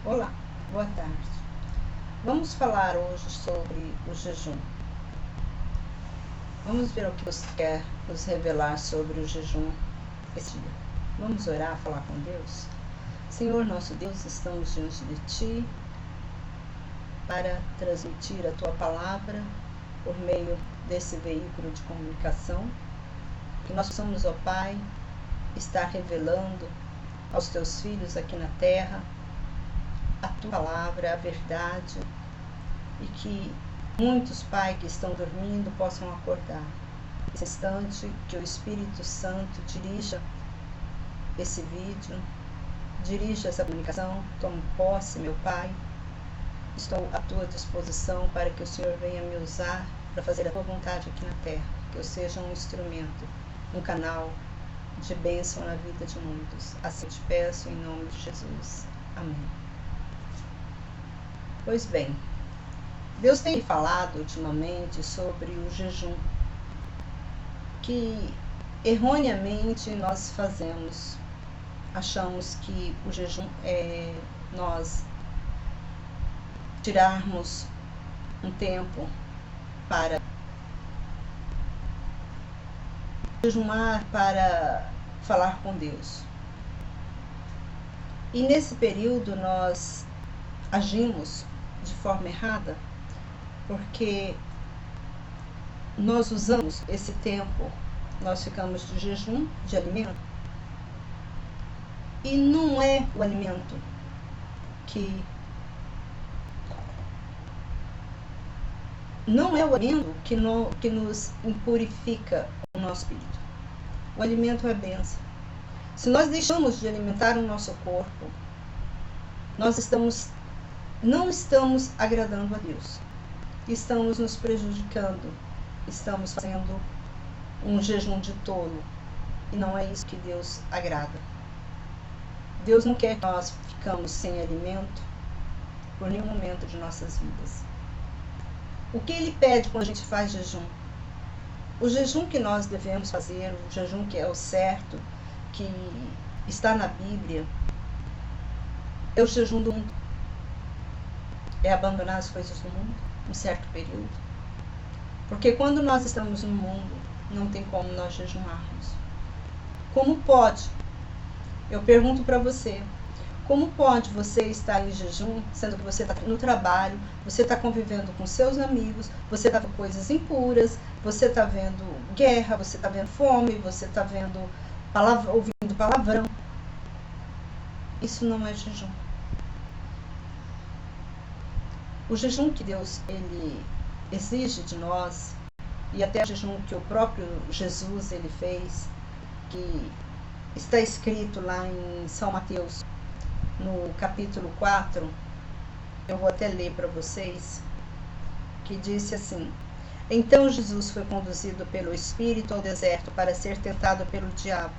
Olá, boa tarde. Vamos falar hoje sobre o jejum. Vamos ver o que Deus quer nos revelar sobre o jejum esse dia. Vamos orar, falar com Deus? Senhor nosso Deus, estamos diante de Ti para transmitir a Tua palavra por meio desse veículo de comunicação. Que nós possamos, ó Pai, estar revelando aos Teus filhos aqui na terra a Tua palavra, a verdade, e que muitos, Pai, que estão dormindo possam acordar. Nesse instante, que o Espírito Santo dirija esse vídeo, dirija essa comunicação, tome posse, meu Pai. Estou à Tua disposição para que o Senhor venha me usar para fazer a Tua vontade aqui na terra, que eu seja um instrumento, um canal de bênção na vida de muitos. Assim te peço em nome de Jesus. Amém. Pois bem, Deus tem falado ultimamente sobre o jejum, que erroneamente nós fazemos. Achamos que o jejum é nós tirarmos um tempo para jejumar, para falar com Deus. E nesse período nós agimos de forma errada, porque nós usamos esse tempo, nós ficamos de jejum de alimento, e não é o alimento que nos impurifica o nosso espírito. O alimento é bênção. Se nós deixamos de alimentar o nosso corpo, nós não estamos agradando a Deus. Estamos nos prejudicando. Estamos fazendo um jejum de tolo. E não é isso que Deus agrada. Deus não quer que nós ficamos sem alimento por nenhum momento de nossas vidas. O que Ele pede quando a gente faz jejum? O jejum que nós devemos fazer, o jejum que é o certo, que está na Bíblia, é o jejum do mundo. É abandonar as coisas do mundo, um certo período. Porque quando nós estamos no mundo, não tem como nós jejuarmos. Como pode? Eu pergunto para você, como pode você estar em jejum, sendo que você está no trabalho, você está convivendo com seus amigos, você está vendo coisas impuras, você está vendo guerra, você está vendo fome, você está ouvindo palavrão. Isso não é jejum. O jejum que Deus ele exige de nós, e até o jejum que o próprio Jesus ele fez, que está escrito lá em São Mateus, no capítulo 4, eu vou até ler para vocês, que disse assim: Então Jesus foi conduzido pelo Espírito ao deserto para ser tentado pelo diabo.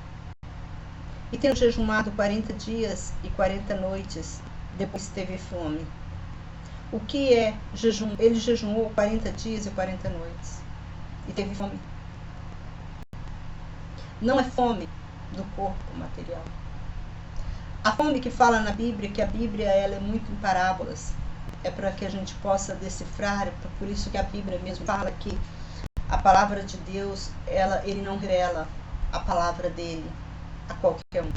E tendo jejumado 40 dias e 40 noites, depois teve fome. O que é jejum? Ele jejuou 40 dias e 40 noites e teve fome. Não é fome do corpo material. A fome que fala na Bíblia, que a Bíblia ela é muito em parábolas, é para que a gente possa decifrar, por isso que a Bíblia mesmo fala que a palavra de Deus, ele não revela a palavra dele a qualquer um.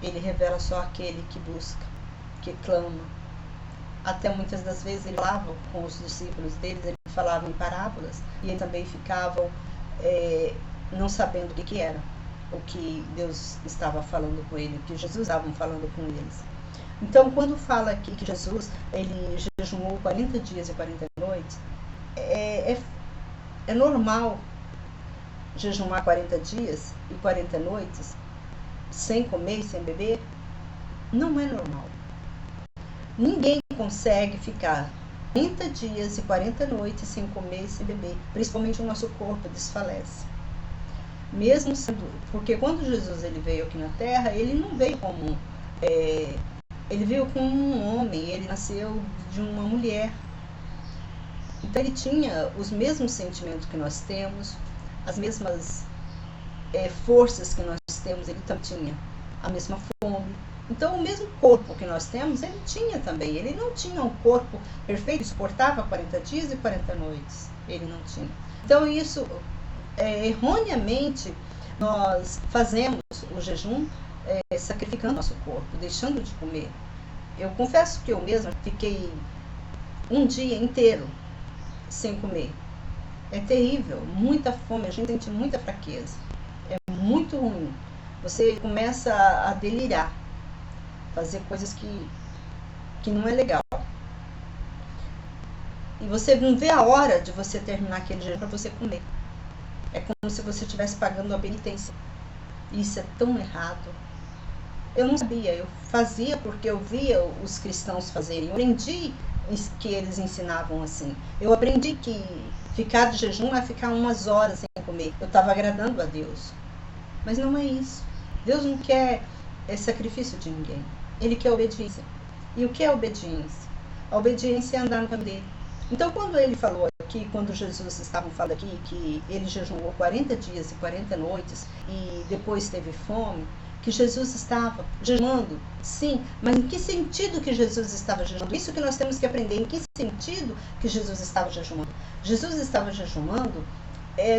Ele revela só aquele que busca, que clama. Até muitas das vezes ele falava com os discípulos deles, ele falava em parábolas, e eles também ficavam não sabendo o que era, o que Deus estava falando com ele, o que Jesus estava falando com eles. Então, quando fala aqui que Jesus ele jejuou 40 dias e 40 noites, é normal jejumar 40 dias e 40 noites sem comer e sem beber? Não é normal. Ninguém consegue ficar 40 dias e 40 noites sem comer e sem beber, principalmente o nosso corpo desfalece. Mesmo sendo, porque quando Jesus ele veio aqui na Terra, ele não veio como, ele veio como um homem, ele nasceu de uma mulher. Então ele tinha os mesmos sentimentos que nós temos, as mesmas forças que nós temos, ele também tinha a mesma fome, Então, o mesmo corpo que nós temos, ele tinha também. Ele não tinha um corpo perfeito, que suportava 40 dias e 40 noites. Ele não tinha. Então, isso, erroneamente, nós fazemos o jejum sacrificando nosso corpo, deixando de comer. Eu confesso que eu mesma fiquei um dia inteiro sem comer. É terrível, muita fome, a gente sente muita fraqueza. É muito ruim. Você começa a delirar, fazer coisas que não é legal. E você não vê a hora de você terminar aquele jejum para você comer. É como se você estivesse pagando a penitência. Isso é tão errado. Eu não sabia, eu fazia porque eu via os cristãos fazerem. Eu aprendi que eles ensinavam assim. Eu aprendi que ficar de jejum é ficar umas horas sem comer. Eu estava agradando a Deus. Mas não é isso. Deus não quer sacrifício de ninguém. Ele quer obediência. E o que é obediência? A obediência é andar no caminho dele. Então, quando ele falou aqui, quando Jesus estava falando aqui, que ele jejuou 40 dias e 40 noites e depois teve fome, que Jesus estava jejuando, sim, mas em que sentido que Jesus estava jejuando? Isso que nós temos que aprender, em que sentido que Jesus estava jejuando? Jesus estava jejuando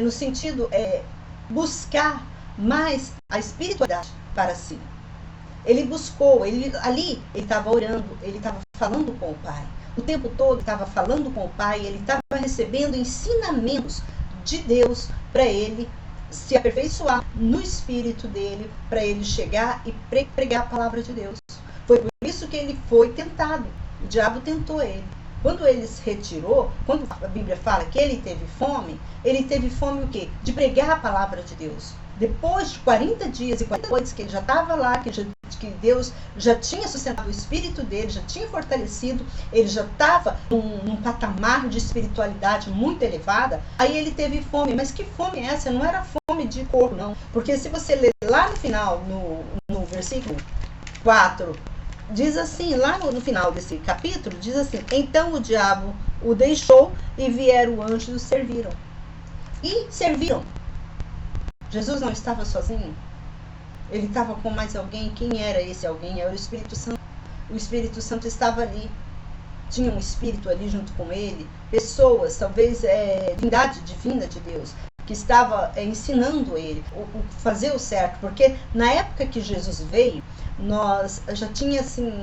no sentido buscar mais a espiritualidade para si. Ele buscou, ali ele estava orando, ele estava falando com o Pai. O tempo todo ele estava falando com o Pai, ele estava recebendo ensinamentos de Deus para ele se aperfeiçoar no espírito dele, para ele chegar e pregar a palavra de Deus. Foi por isso que ele foi tentado. O diabo tentou ele. Quando ele se retirou, quando a Bíblia fala que ele teve fome o quê? De pregar a palavra de Deus. Depois de 40 dias e 40 noites que ele já estava lá, que Deus já tinha sustentado o espírito dele, já tinha fortalecido, ele já estava num patamar de espiritualidade muito elevada, aí ele teve fome. Mas que fome é essa? Não era fome de corpo, não. Porque se você ler lá no final, no versículo 4, diz assim, lá no final desse capítulo, diz assim: então o diabo o deixou e vieram anjos e o serviram. E serviram. Jesus não estava sozinho. Ele estava com mais alguém. Quem era esse alguém? Era o Espírito Santo. O Espírito Santo estava ali. Tinha um Espírito ali junto com ele. Pessoas, talvez divindade divina de Deus, que estava ensinando ele o fazer o certo. Porque na época que Jesus veio, nós já tinha assim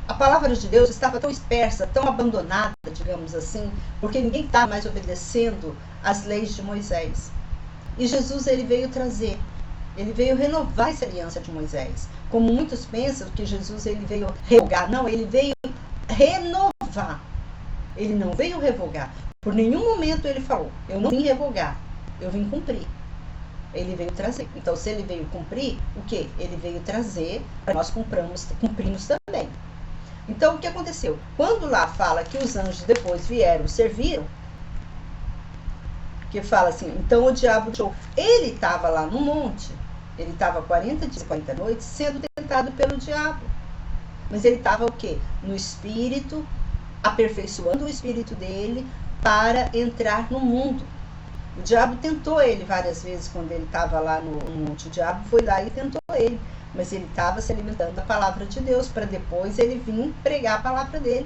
a palavra de Deus estava tão dispersa, tão abandonada, digamos assim, porque ninguém estava mais obedecendo as leis de Moisés. E Jesus, ele veio trazer, ele veio renovar essa aliança de Moisés. Como muitos pensam que Jesus ele veio revogar. Não, ele veio renovar. Ele não veio revogar. Por nenhum momento ele falou: eu não vim revogar, eu vim cumprir. Ele veio trazer. Então, se ele veio cumprir, o que? Ele veio trazer para nós cumprirmos também. Então, o que aconteceu? Quando lá fala que os anjos depois vieram, serviram, que fala assim, então o diabo deixou. Ele estava lá no monte, ele estava 40 dias, 40 noites, sendo tentado pelo diabo. Mas ele estava o quê? No espírito, aperfeiçoando o espírito dele para entrar no mundo. O diabo tentou ele várias vezes quando ele estava lá no monte. O diabo foi lá e tentou ele. Mas ele estava se alimentando da palavra de Deus, para depois ele vir pregar a palavra dele,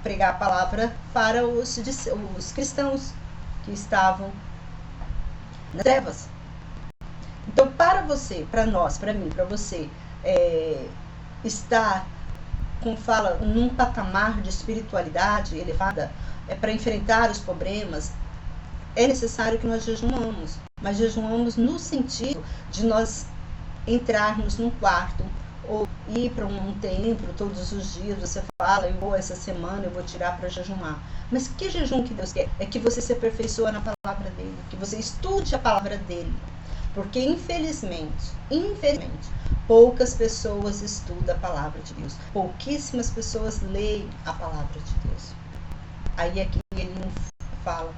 pregar a palavra para os cristãos que estavam nas trevas. Então, para você, para nós, para mim, para você, estar, como fala, num patamar de espiritualidade elevada, para enfrentar os problemas, é necessário que nós jejuamos. Mas jejuamos no sentido de nós entrarmos num quarto ou ir para um templo todos os dias. Você fala, eu vou essa semana, eu vou tirar para jejuar. Mas que jejum que Deus quer? É que você se aperfeiçoe na palavra dele, que você estude a palavra dele. Porque infelizmente, poucas pessoas estudam a palavra de Deus. Pouquíssimas pessoas leem a palavra de Deus. Aí aqui ele fala.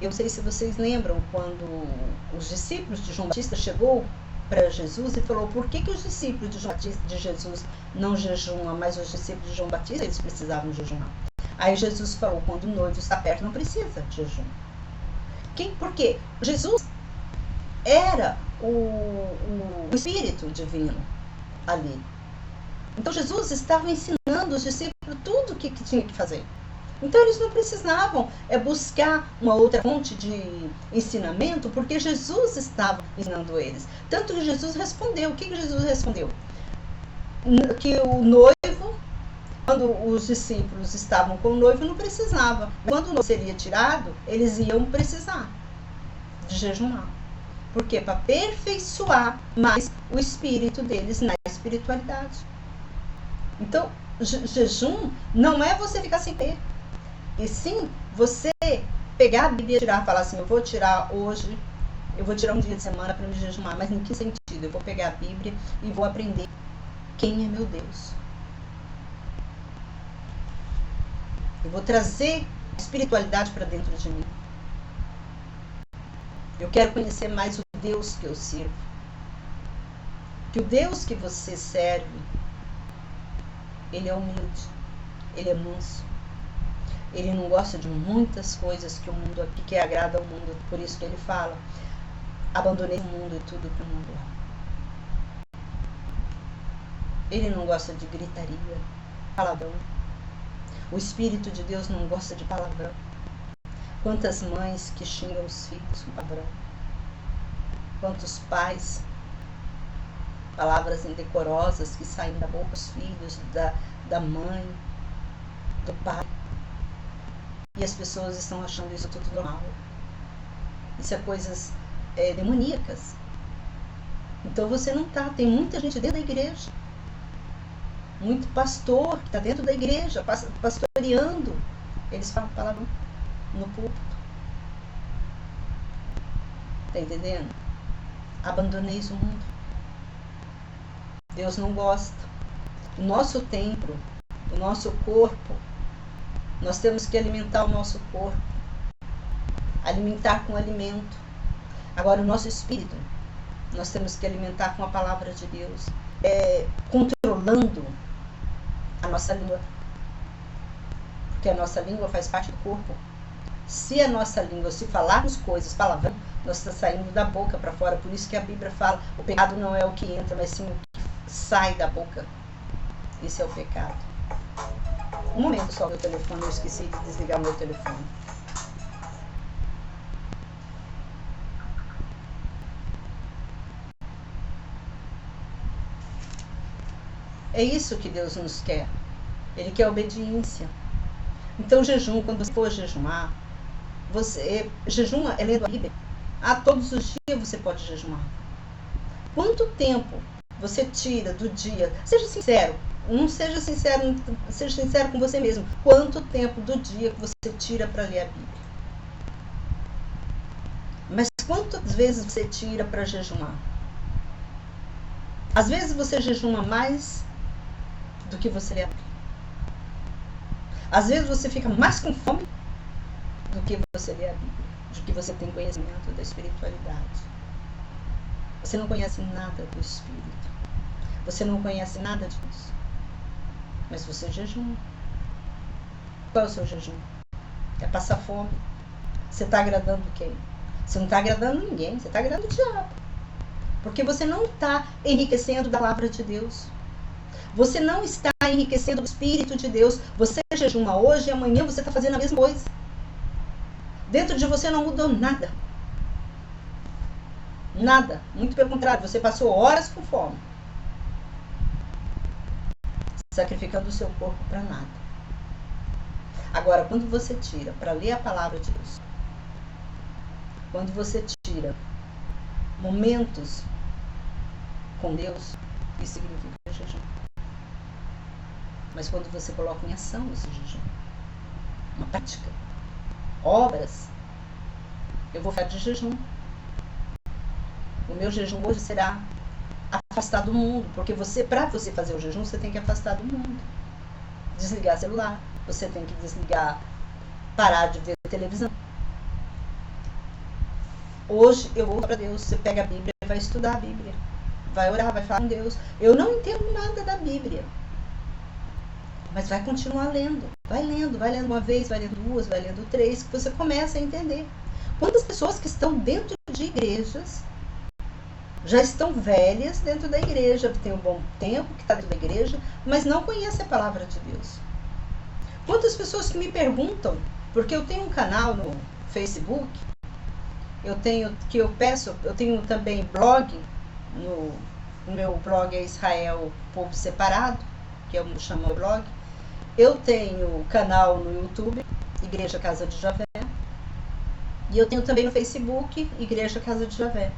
Eu não sei se vocês lembram quando os discípulos de João Batista chegou para Jesus e falou: por que os discípulos de Jesus não jejuam, mas os discípulos de João Batista eles precisavam jejuar? Aí Jesus falou: quando o noivo está perto não precisa de jejum. Por quê? Jesus era o o Espírito Divino ali. Então Jesus estava ensinando os discípulos tudo o que tinha que fazer. Então eles não precisavam buscar uma outra fonte de ensinamento, porque Jesus estava ensinando eles. Tanto que Jesus respondeu. O que Jesus respondeu? Que o noivo, quando os discípulos estavam com o noivo, não precisava. Quando o noivo seria tirado, eles iam precisar de jejuar. Por quê? Para aperfeiçoar mais o espírito deles na espiritualidade. Então, jejum não é você ficar sem ter. E sim, você pegar a Bíblia e tirar, falar assim, eu vou tirar hoje, eu vou tirar um dia de semana para me jejuar, mas em que sentido? Eu vou pegar a Bíblia e vou aprender quem é meu Deus. Eu vou trazer espiritualidade para dentro de mim. Eu quero conhecer mais o Deus que eu sirvo. Que o Deus que você serve, ele é humilde, ele é manso. Ele não gosta de muitas coisas que o mundo aqui, que agrada ao mundo. Por isso que ele fala, abandonei o mundo e tudo que o mundo é. Ele não gosta de gritaria, palavrão. O Espírito de Deus não gosta de palavrão. Quantas mães que xingam os filhos com palavrão. Quantos pais, palavras indecorosas que saem da boca dos filhos, da mãe, do pai. E as pessoas estão achando isso tudo normal. Isso é coisas demoníacas. Então você não está. Tem muita gente dentro da igreja. Muito pastor que está dentro da igreja, pastoreando. Eles falam palavrão no púlpito. Está entendendo? Abandoneis o mundo. Deus não gosta. O nosso templo, o nosso corpo, nós temos que alimentar o nosso corpo. Alimentar com alimento. Agora, o nosso espírito, nós temos que alimentar com a palavra de Deus. Controlando a nossa língua. Porque a nossa língua faz parte do corpo. Se a nossa língua, se falarmos coisas, palavrão, nós está saindo da boca para fora. Por isso que a Bíblia fala, o pecado não é o que entra, mas sim o que sai da boca. Esse é o pecado. Um momento só, meu telefone, eu esqueci de desligar o meu telefone. É isso que Deus nos quer. Ele quer obediência. Então, jejum, quando você for jejuar, jejuma é lendo a Bíblia. Todos os dias você pode jejuar. Quanto tempo você tira do dia? Seja sincero. Não seja sincero, seja sincero com você mesmo. Quanto tempo do dia que você tira para ler a Bíblia? Mas quantas vezes você tira para jejuar? Às vezes você jejuma mais do que você lê a Bíblia. Às vezes você fica mais com fome do que você lê a Bíblia, do que você tem conhecimento da espiritualidade. Você não conhece nada do Espírito. Você não conhece nada disso. Mas você jejuma. Qual é o seu jejum? É passar fome. Você está agradando quem? Você não está agradando ninguém. Você está agradando o diabo. Porque você não está enriquecendo da palavra de Deus. Você não está enriquecendo do Espírito de Deus. Você jejuma hoje e amanhã você está fazendo a mesma coisa. Dentro de você não mudou nada. Nada. Muito pelo contrário, você passou horas com fome. Sacrificando o seu corpo para nada. Agora, quando você tira para ler a palavra de Deus, quando você tira momentos com Deus, isso significa jejum. Mas quando você coloca em ação esse jejum, uma prática, obras, eu vou falar de jejum. O meu jejum hoje será afastar do mundo, porque para você fazer o jejum, você tem que afastar do mundo. Desligar celular, você tem que desligar, parar de ver televisão. Hoje eu vou para Deus, você pega a Bíblia e vai estudar a Bíblia. Vai orar, vai falar com Deus. Eu não entendo nada da Bíblia. Mas vai continuar lendo. Vai lendo uma vez, vai lendo duas, vai lendo três, que você começa a entender. Quantas pessoas que estão dentro de igrejas já estão velhas dentro da igreja, tem um bom tempo que está dentro da igreja, mas não conhecem a palavra de Deus. Quantas pessoas que me perguntam, porque eu tenho um canal no Facebook, eu tenho também blog, no meu blog é Israel Povo Separado, que eu chamo blog. Eu tenho canal no YouTube, Igreja Casa de Javé, e eu tenho também no Facebook, Igreja Casa de Javé.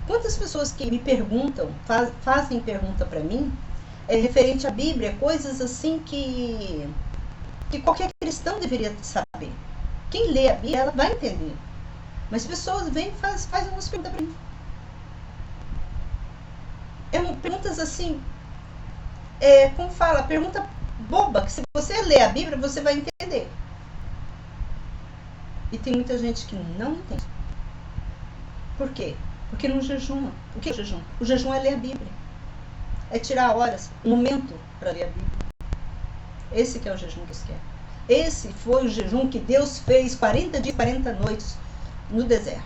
Quantas pessoas que me perguntam, fazem pergunta para mim, referente à Bíblia, coisas assim que qualquer cristão deveria saber. Quem lê a Bíblia, ela vai entender. Mas pessoas vêm e fazem umas perguntas para mim. Perguntas assim, como fala, pergunta boba, que se você ler a Bíblia, você vai entender. E tem muita gente que não entende. Por quê? Porque não jejuma. O que é o jejum? O jejum é ler a Bíblia. É tirar horas, um momento para ler a Bíblia. Esse que é o jejum que Deus quer. Esse foi o jejum que Deus fez 40 dias e 40 noites no deserto.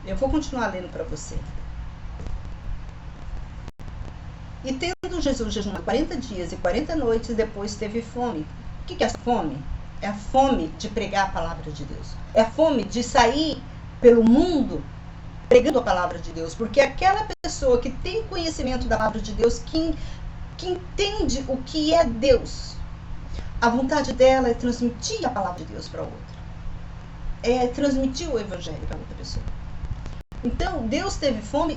Eu vou continuar lendo para você. E tendo Jesus jejuado 40 dias e 40 noites, depois teve fome. O que é a fome? É a fome de pregar a palavra de Deus. É a fome de sair pelo mundo pregando a palavra de Deus. Porque aquela pessoa que tem conhecimento da palavra de Deus, que entende o que é Deus, a vontade dela é transmitir a palavra de Deus para outra. É transmitir o evangelho para outra pessoa. Então, Deus teve fome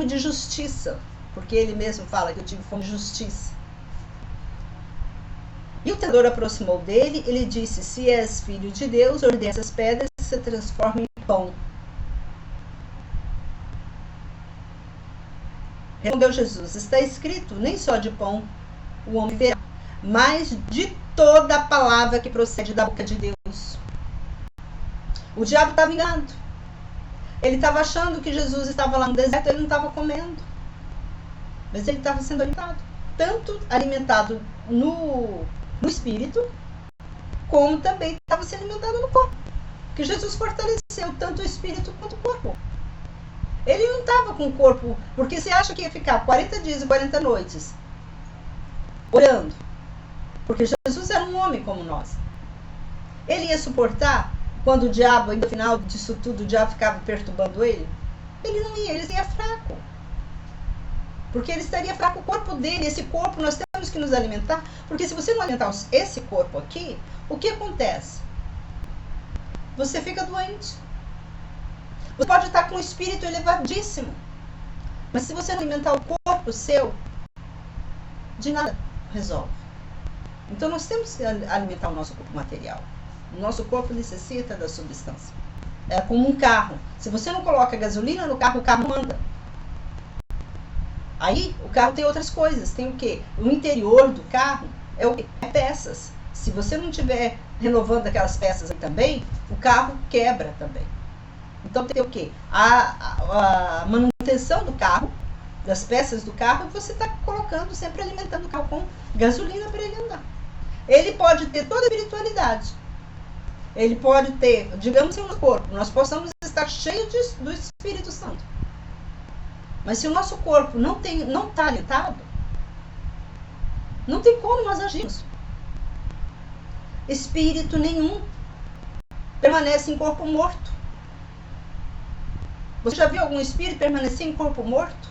de justiça. Porque ele mesmo fala que eu tive fome de justiça. E o tentador aproximou dele, ele disse: se és filho de Deus, ordena essas pedras que se transformem em pão. Respondeu Jesus: está escrito, nem só de pão o homem viverá, mas de toda a palavra que procede da boca de Deus. O diabo estava enganado. Ele estava achando que Jesus estava lá no deserto, ele não estava comendo. Mas ele estava sendo alimentado. Tanto alimentado no espírito, como também estava sendo alimentado no corpo. Porque Jesus fortaleceu tanto o espírito quanto o corpo. Ele não estava com o corpo, porque você acha que ia ficar 40 dias e 40 noites orando. Porque Jesus era um homem como nós. Ele ia suportar quando o diabo, no final disso tudo, o diabo ficava perturbando ele? Ele não ia, ele ia fraco. Porque ele estaria fraco, o corpo dele, esse corpo nós temos que nos alimentar, porque se você não alimentar esse corpo aqui, o que acontece? Você fica doente. Você pode estar com o espírito elevadíssimo, mas se você não alimentar o corpo seu, de nada resolve. Então nós temos que alimentar o nosso corpo material. O nosso corpo necessita da substância. É como um carro. Se você não coloca gasolina no carro, o carro não anda. Aí, o carro tem outras coisas. Tem o quê? O interior do carro é o quê? É peças. Se você não estiver renovando aquelas peças aí também, o carro quebra também. Então, tem o quê? A manutenção do carro, das peças do carro, você está colocando, sempre alimentando o carro com gasolina para ele andar. Ele pode ter toda a espiritualidade. Ele pode ter, digamos, no corpo, nós possamos estar cheios do Espírito Santo. Mas se o nosso corpo não está alimentado, não tem como nós agirmos. Espírito nenhum permanece em corpo morto. Você já viu algum espírito permanecer em corpo morto?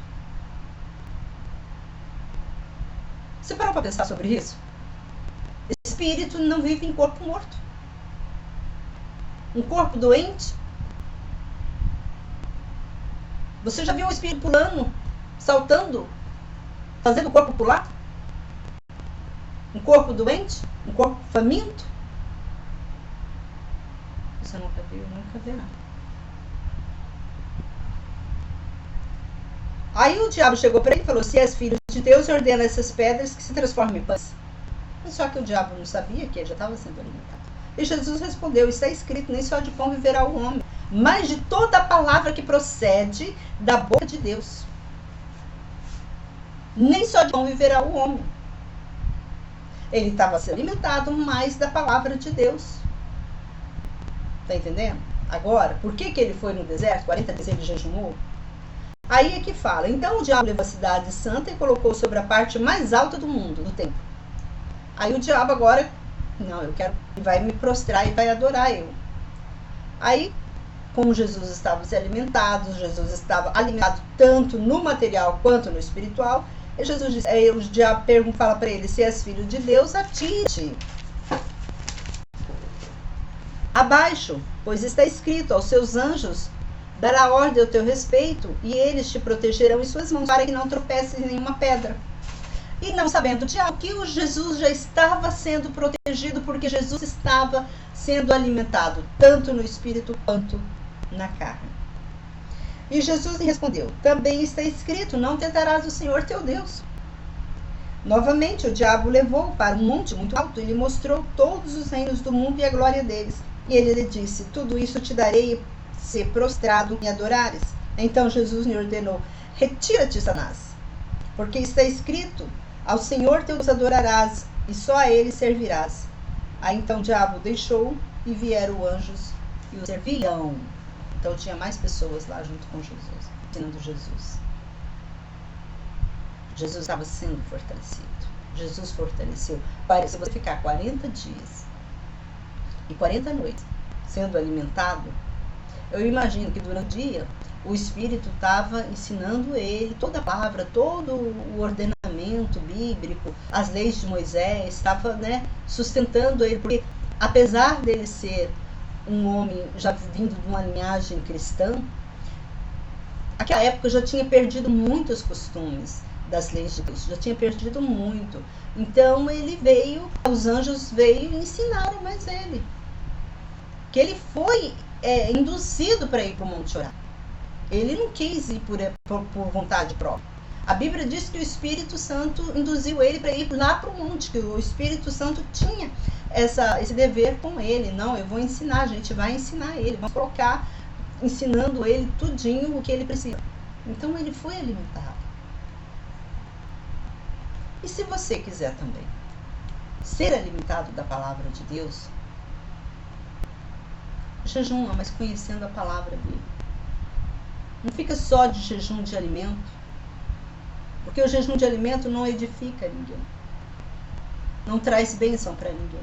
Você parou para pensar sobre isso? Espírito não vive em corpo morto. Um corpo doente. Você já viu um espírito pulando, saltando, fazendo o corpo pular? Um corpo doente? Um corpo faminto? Você nunca viu, nunca verá. Aí o diabo chegou para ele e falou: se és filho de Deus, ordena essas pedras que se transformem em pães. Mas só que o diabo não sabia que ele já estava sendo alimentado. E Jesus respondeu: está escrito, nem só de pão viverá o homem, mas de toda a palavra que procede da boca de Deus. Nem só de pão viverá o homem. Ele estava sendo alimentado mais da palavra de Deus. Está entendendo? agora, por que ele foi no deserto? 40 dias ele jejuou. Aí é que fala, então o diabo levou a cidade santa e colocou sobre a parte mais alta do mundo, do templo. Aí o diabo agora, não, eu quero, vai me prostrar e vai adorar eu. Aí, como Jesus estava se alimentado, Jesus estava alimentado tanto no material quanto no espiritual, e Jesus disse, aí o diabo fala para ele, se és filho de Deus, atire-te abaixo, pois está escrito, aos seus anjos dará ordem ao teu respeito, e eles te protegerão em suas mãos, para que não tropeces em nenhuma pedra. E não sabendo o diabo que o Jesus já estava sendo protegido, porque Jesus estava sendo alimentado, tanto no espírito quanto na carne. E Jesus lhe respondeu, também está escrito, não tentarás o Senhor teu Deus. Novamente o diabo levou-o para um monte muito alto, e lhe mostrou todos os reinos do mundo e a glória deles. E ele lhe disse, tudo isso te darei se prostrado e adorares. Então Jesus lhe ordenou, retira-te, Satanás, porque está escrito, ao Senhor teu Deus adorarás, e só a ele servirás. Aí então o diabo deixou, e vieram anjos e o servirão. Então tinha mais pessoas lá junto com Jesus, ensinando Jesus. Jesus estava sendo fortalecido. Jesus fortaleceu. Se você ficar 40 dias e 40 noites sendo alimentado, eu imagino que durante o dia o Espírito estava ensinando ele toda a palavra, todo o ordenamento bíblico, as leis de Moisés, estava, sustentando ele, porque apesar dele ser um homem já vindo de uma linhagem cristã, naquela época já tinha perdido muitos costumes das leis de Deus, já tinha perdido muito. Então ele veio, os anjos veio ensinarem mais ele, que ele foi induzido para ir para o Monte orar. Ele não quis ir por vontade própria. A Bíblia diz que o Espírito Santo induziu ele para ir lá para o monte, que o Espírito Santo tinha esse dever com ele. Não, eu vou ensinar, a gente vai ensinar ele, vamos colocar, ensinando ele tudinho o que ele precisa. Então ele foi alimentado. E se você quiser também ser alimentado da palavra de Deus, jejuma, mas conhecendo a palavra dele. Não fica só de jejum de alimento, porque o jejum de alimento não edifica ninguém, não traz bênção para ninguém.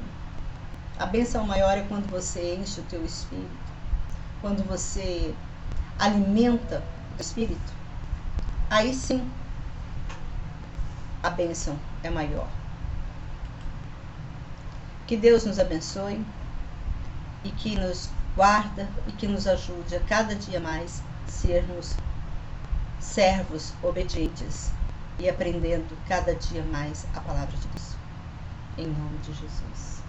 A bênção maior é quando você enche o teu espírito, quando você alimenta o espírito, aí sim a bênção é maior. Que Deus nos abençoe e que nos guarda e que nos ajude a cada dia mais sermos servos obedientes e aprendendo cada dia mais a palavra de Deus. Em nome de Jesus.